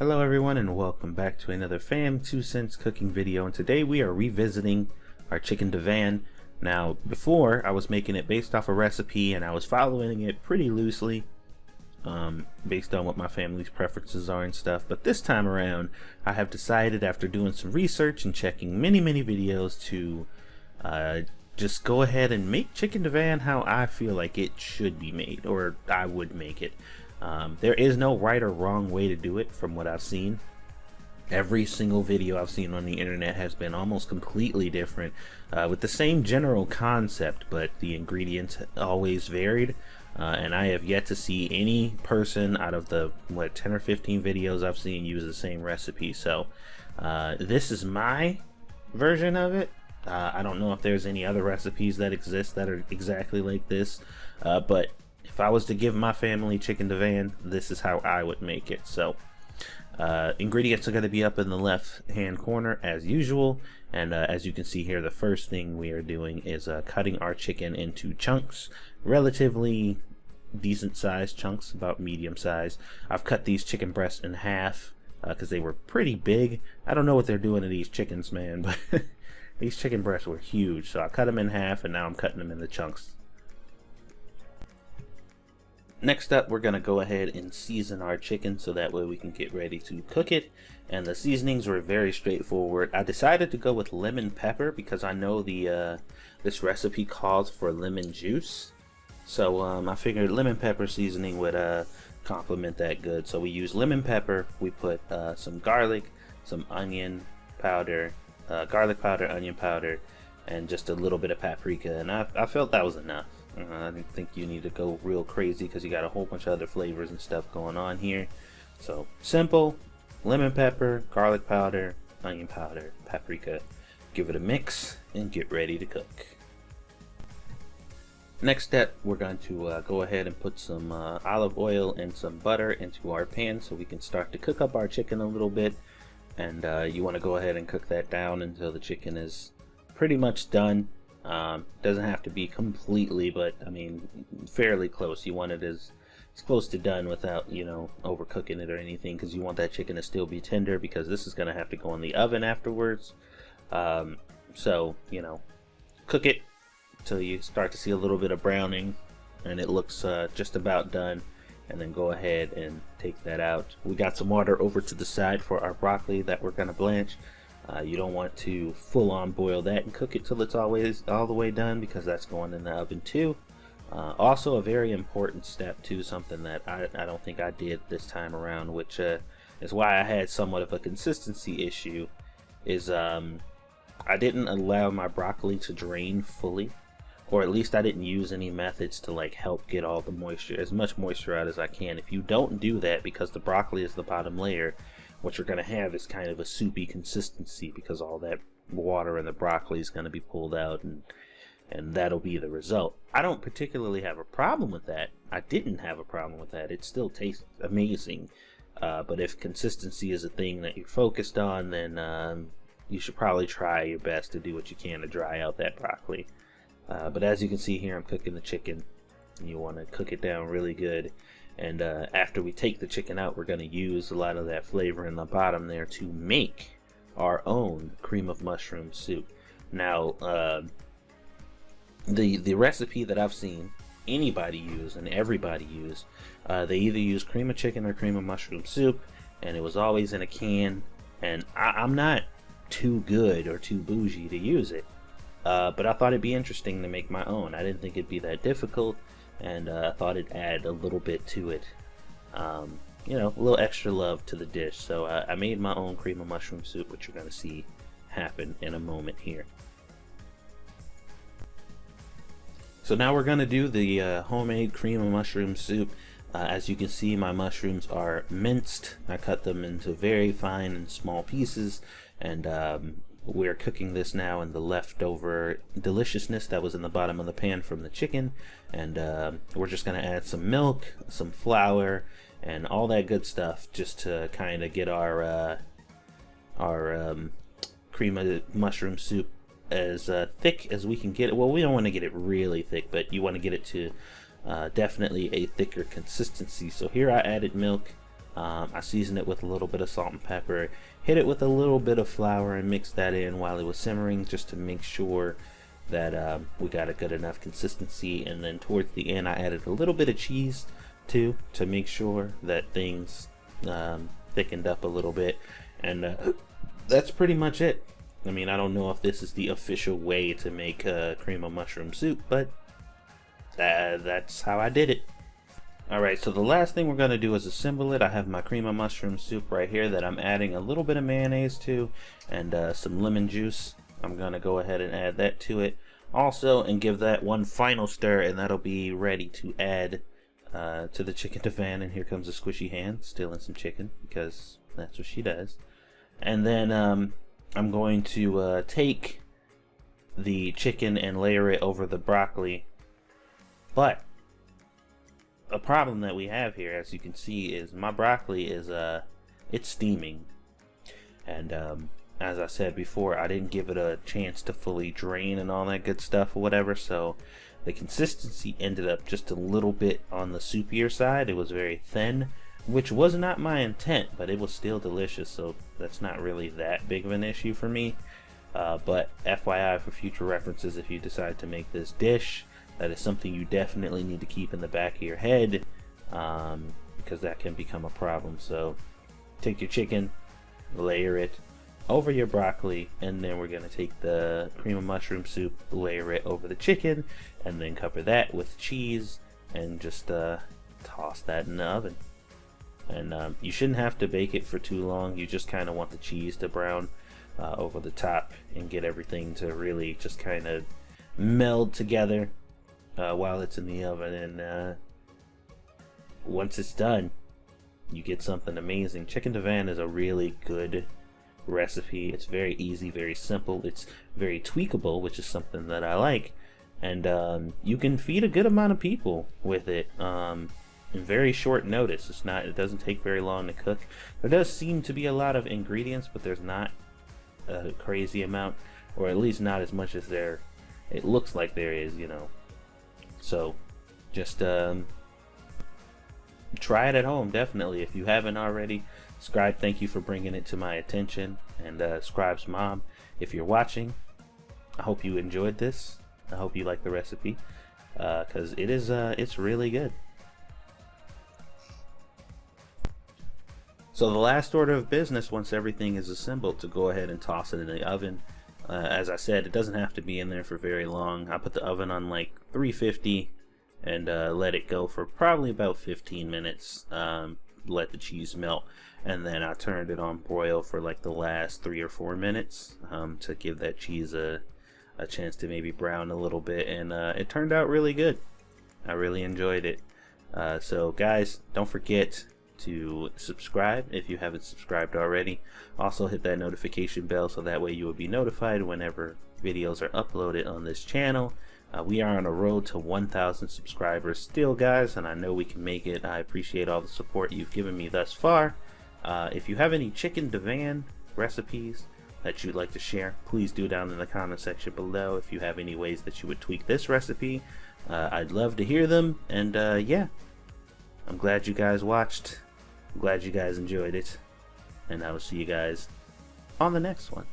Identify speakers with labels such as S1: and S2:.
S1: Hello everyone and welcome back to another Fam2Cents cooking video, and today we are revisiting our chicken divan. Now before I was making it based off a recipe and I was following it pretty loosely based on what my family's preferences are and stuff, but this time around I have decided, after doing some research and checking many videos, to just go ahead and make chicken divan how I feel like it should be made, or I would make it. There is no right or wrong way to do it from what I've seen. Every single video I've seen on the internet has been almost completely different, with the same general concept, but the ingredients always varied. And I have yet to see any person out of the 10 or 15 videos I've seen use the same recipe. So this is my version of it. I don't know if there's any other recipes that exist that are exactly like this, but if I was to give my family chicken divan, this is how I would make it. So ingredients are going to be up in the left hand corner as usual, and as you can see here, the first thing we are doing is cutting our chicken into chunks, relatively decent sized chunks, about medium size. I've cut these chicken breasts in half because they were pretty big. I don't know what they're doing to these chickens, man, but these chicken breasts were huge, so I cut them in half and now I'm cutting them into chunks. Next up, we're going to go ahead and season our chicken so that way we can get ready to cook it. And the seasonings were very straightforward. I decided to go with lemon pepper because I know the this recipe calls for lemon juice. So I figured lemon pepper seasoning would complement that good. So we use lemon pepper. We put some garlic, some onion powder, garlic powder, onion powder, and just a little bit of paprika. And I felt that was enough. I didn't think you need to go real crazy because you got a whole bunch of other flavors and stuff going on here. So simple: lemon pepper, garlic powder, onion powder, paprika. Give it a mix and get ready to cook. Next step, we're going to go ahead and put some olive oil and some butter into our pan so we can start to cook up our chicken a little bit. And you want to go ahead and cook that down until the chicken is pretty much done. Doesn't have to be completely, but I mean fairly close. You want it as close to done without, you know, overcooking it or anything, because you want that chicken to still be tender, because this is going to have to go in the oven afterwards. So, you know, cook it till you start to see a little bit of browning and it looks just about done, and then go ahead and take that out. We got some water over to the side for our broccoli that we're going to blanch. You don't want to full-on boil that and cook it till it's always all the way done, because that's going in the oven too. Also, a very important step too, something that I don't think I did this time around, which is why I had somewhat of a consistency issue, is I didn't allow my broccoli to drain fully, or at least I didn't use any methods to like help get all the moisture, as much moisture out as I can. If you don't do that, because the broccoli is the bottom layer, what you're going to have is kind of a soupy consistency, because all that water in the broccoli is going to be pulled out, and that'll be the result. I don't particularly have a problem with that. I didn't have a problem with that. It still tastes amazing. But if consistency is a thing that you're focused on, then you should probably try your best to do what you can to dry out that broccoli. But as you can see here, I'm cooking the chicken. You want to cook it down really good. And after we take the chicken out, we're going to use a lot of that flavor in the bottom there to make our own cream of mushroom soup. Now, the recipe that I've seen anybody use and everybody use, they either use cream of chicken or cream of mushroom soup, and it was always in a can. And I'm not too good or too bougie to use it, but I thought it'd be interesting to make my own. I didn't think it'd be that difficult, and I thought it'd add a little bit to it, you know, a little extra love to the dish. So I made my own cream of mushroom soup, which you're going to see happen in a moment here. So now we're going to do the homemade cream of mushroom soup. As you can see, my mushrooms are minced. I cut them into very fine and small pieces, and we're cooking this now in the leftover deliciousness that was in the bottom of the pan from the chicken. And we're just going to add some milk, some flour, and all that good stuff, just to kind of get our cream of mushroom soup as thick as we can get it. Well, we don't want to get it really thick, but you want to get it to definitely a thicker consistency. So here I added milk, I seasoned it with a little bit of salt and pepper, hit it with a little bit of flour, and mixed that in while it was simmering just to make sure that we got a good enough consistency. And then towards the end I added a little bit of cheese too, to make sure that things thickened up a little bit. And that's pretty much it. I mean, I don't know if this is the official way to make cream of mushroom soup, but that's how I did it. Alright, so the last thing we're going to do is assemble it. I have my cream of mushroom soup right here that I'm adding a little bit of mayonnaise to, and some lemon juice. I'm going to go ahead and add that to it also, and give that one final stir, and that'll be ready to add to the chicken divan. And here comes a squishy hand stealing some chicken, because that's what she does. And then I'm going to take the chicken and layer it over the broccoli. But a problem that we have here, as you can see, is my broccoli is it's steaming. And as I said before, I didn't give it a chance to fully drain and all that good stuff or whatever, so the consistency ended up just a little bit on the soupier side. It was very thin, which was not my intent, but it was still delicious, so that's not really that big of an issue for me. But FYI, for future references, if you decide to make this dish, that is something you definitely need to keep in the back of your head, because that can become a problem. So take your chicken, layer it over your broccoli, and then we're going to take the cream of mushroom soup, layer it over the chicken, and then cover that with cheese, and just toss that in the oven. And you shouldn't have to bake it for too long. You just kind of want the cheese to brown over the top and get everything to really just kind of meld together while it's in the oven. And once it's done, you get something amazing. Chicken Divan is a really good recipe. It's very easy, very simple. It's very tweakable, which is something that I like. And you can feed a good amount of people with it in very short notice. It doesn't take very long to cook. There does seem to be a lot of ingredients, but there's not a crazy amount, or at least not as much as it looks like there is, you know. So just try it at home, definitely. If you haven't already, Scribe, thank you for bringing it to my attention. And Scribe's mom, if you're watching, I hope you enjoyed this. I hope you like the recipe, because it's really good. So the last order of business, once everything is assembled, to go ahead and toss it in the oven. As I said, it doesn't have to be in there for very long. I put the oven on like 350 and let it go for probably about 15 minutes. Let the cheese melt, and then I turned it on broil for like the last 3 or 4 minutes to give that cheese a chance to maybe brown a little bit, and it turned out really good. I really enjoyed it. So guys, don't forget to subscribe if you haven't subscribed already. Also hit that notification bell so that way you will be notified whenever videos are uploaded on this channel. We are on a road to 1,000 subscribers still, guys, and I know we can make it. I appreciate all the support you've given me thus far. If you have any chicken divan recipes that you'd like to share, please do down in the comment section below. If you have any ways that you would tweak this recipe, I'd love to hear them. And yeah, I'm glad you guys watched. I'm glad you guys enjoyed it, and I will see you guys on the next one.